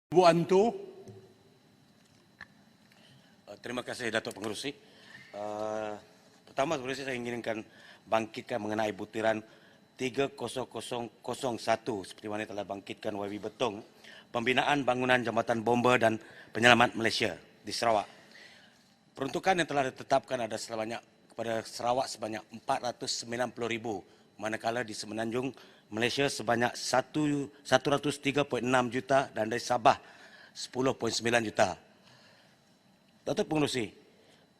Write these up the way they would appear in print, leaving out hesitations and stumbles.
Bu Antu. Terima kasih Datuk Pengerusi. Pertama sebenarnya saya inginkan bangkitkan mengenai butiran 30001 seperti mana telah bangkitkan YB Betong, pembinaan bangunan jambatan bomba dan penyelamat Malaysia di Sarawak. Peruntukan yang telah ditetapkan ada kepada Sarawak sebanyak 490,000, manakala di Semenanjung Malaysia sebanyak 103.6 juta dan dari Sabah 10.9 juta. Datuk Pengerusi,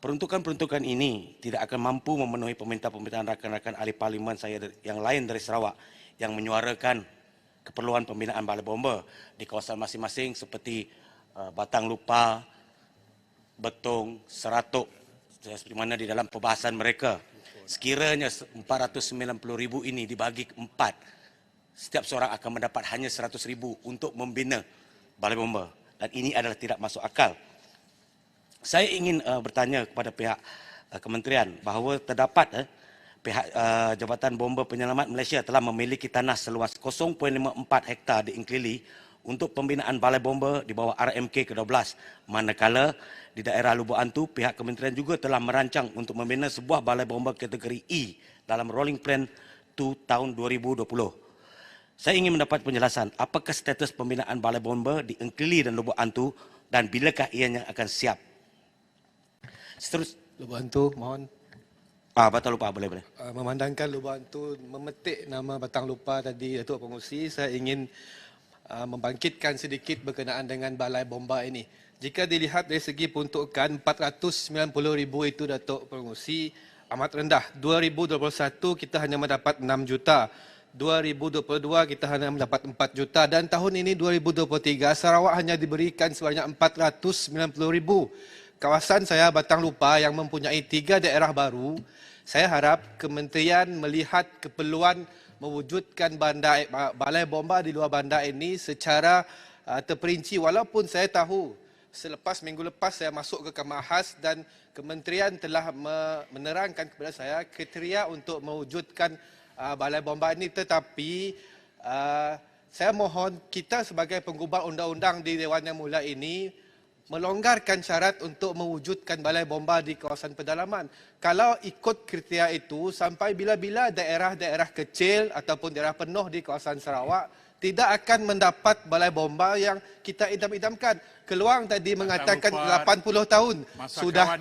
peruntukan-peruntukan ini tidak akan mampu memenuhi permintaan rakan-rakan ahli parlimen saya yang lain dari Sarawak yang menyuarakan keperluan pembinaan balai bomba di kawasan masing-masing seperti Batang Lupa, Betong, Seratuk, seperti mana di dalam perbahasan mereka. Sekiranya 490,000 ini dibagi 4, setiap seorang akan mendapat hanya 100,000 untuk membina balai bomba. Dan ini adalah tidak masuk akal. Saya ingin bertanya kepada pihak kementerian bahawa terdapat pihak Jabatan Bomba Penyelamat Malaysia telah memiliki tanah seluas 0.54 hektar di Engkili untuk pembinaan balai bomba di bawah RMK ke-12. Manakala di daerah Lubuk Antu, pihak kementerian juga telah merancang untuk membina sebuah balai bomba kategori E dalam Rolling Plan 2 tahun 2020. Saya ingin mendapat penjelasan apakah status pembinaan balai bomba di Engkili dan Lubuk Antu dan bilakah ianya akan siap. Lubuk Antu, mohon. Batang Lupa, boleh. Memandangkan Lubuk Antu memetik nama Batang Lupa tadi, Datuk Pengerusi, saya ingin membangkitkan sedikit berkenaan dengan balai bomba ini. Jika dilihat dari segi peruntukan 490,000 itu, Datuk Pengerusi, amat rendah. 2021 kita hanya mendapat 6 juta. 2022 kita hanya mendapat 4 juta dan tahun ini 2023 Sarawak hanya diberikan sebanyak 490,000. Kawasan saya Batang Lupa yang mempunyai 3 daerah baru, saya harap kementerian melihat keperluan mewujudkan balai bomba di luar bandar ini secara terperinci. Walaupun saya tahu minggu lepas saya masuk ke Kamar Khas dan kementerian telah menerangkan kepada saya kriteria untuk mewujudkan balai bomba ini, tetapi saya mohon kita sebagai penggubah undang-undang di Dewan Yang Mulia ini melonggarkan syarat untuk mewujudkan balai bomba di kawasan pedalaman. Kalau ikut kriteria itu, sampai bila-bila daerah-daerah kecil ataupun daerah penuh di kawasan Sarawak tidak akan mendapat balai bomba yang kita idam-idamkan. Keluang tadi mengatakan 80 tahun sudah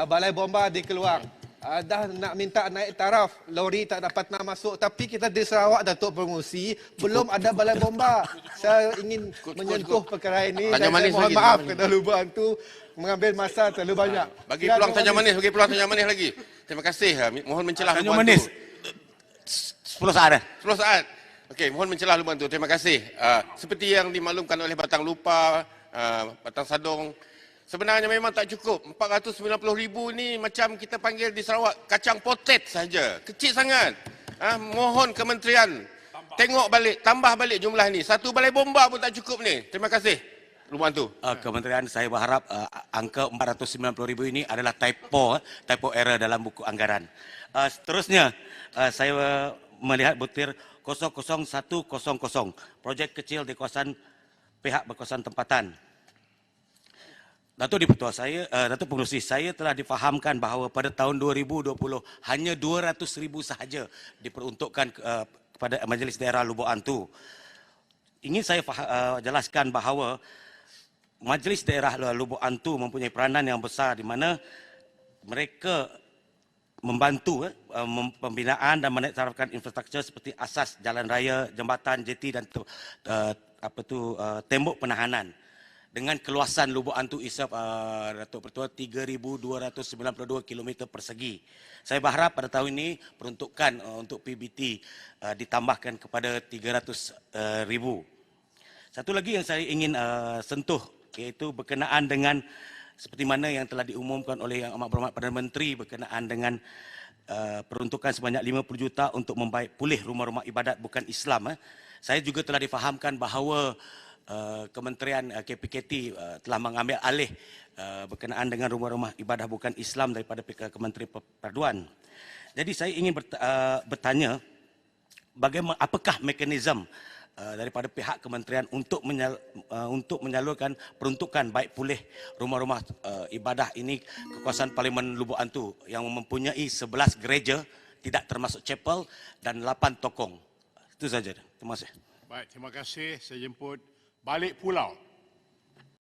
balai bomba di Keluang. Dah nak minta naik taraf, lori tak dapat nak masuk. Tapi kita di Sarawak, Datuk Pengerusi, belum ada balai bomba. Saya ingin menyentuh perkara ini dan saya mohon maaf kepada Lubuk Antu mengambil masa terlalu banyak. Bagi peluang tanya manis lagi. Terima kasih. Mohon mencelah Lubuk Antu. 10 saat. 10 saat. Okey, mohon mencelah Lubuk Antu. Terima kasih. Seperti yang dimaklumkan oleh Batang Lupa, Batang Sadong, sebenarnya memang tak cukup. 490,000 ni macam kita panggil di Sarawak kacang potet saja. Kecil sangat. Mohon kementerian tengok balik, tambah balik jumlah ni. Satu balai bomba pun tak cukup ni. Terima kasih. Lubuk Antu. Kementerian, saya berharap angka 490,000 ini adalah typo error dalam buku anggaran. Seterusnya, saya melihat butir 00100, projek kecil di kawasan pihak berkawasan tempatan. Datuk Dipertua, Datuk Pengerusi, saya telah difahamkan bahawa pada tahun 2020 hanya 200,000 sahaja diperuntukkan kepada Majlis Daerah Lubuk Antu. Ingin saya jelaskan bahawa Majlis Daerah Lubuk Antu mempunyai peranan yang besar di mana mereka membantu pembinaan dan menaiktarafkan infrastruktur seperti asas jalan raya, jambatan, jeti dan tembok penahanan. Dengan keluasan Lubuk Antu Isap, Datuk Pertua, 3,292 km persegi. Saya berharap pada tahun ini peruntukan untuk PBT ditambahkan kepada 300,000. Satu lagi yang saya ingin sentuh, iaitu berkenaan dengan seperti mana yang telah diumumkan oleh Yang Amat Berhormat Perdana Menteri berkenaan dengan peruntukan sebanyak 50 juta untuk membaik pulih rumah-rumah ibadat bukan Islam. Saya juga telah difahamkan bahawa Kementerian KPKT telah mengambil alih berkenaan dengan rumah-rumah ibadah bukan Islam daripada Kementerian Perpaduan. Jadi saya ingin bertanya, apakah mekanisme daripada pihak kementerian untuk menyalurkan peruntukan baik pulih rumah-rumah ibadah ini ke kawasan Parlimen Lubuk Antu yang mempunyai 11 gereja tidak termasuk chapel dan 8 tokong. Itu saja. Terima kasih. Baik, terima kasih. Saya jemput balik pulau.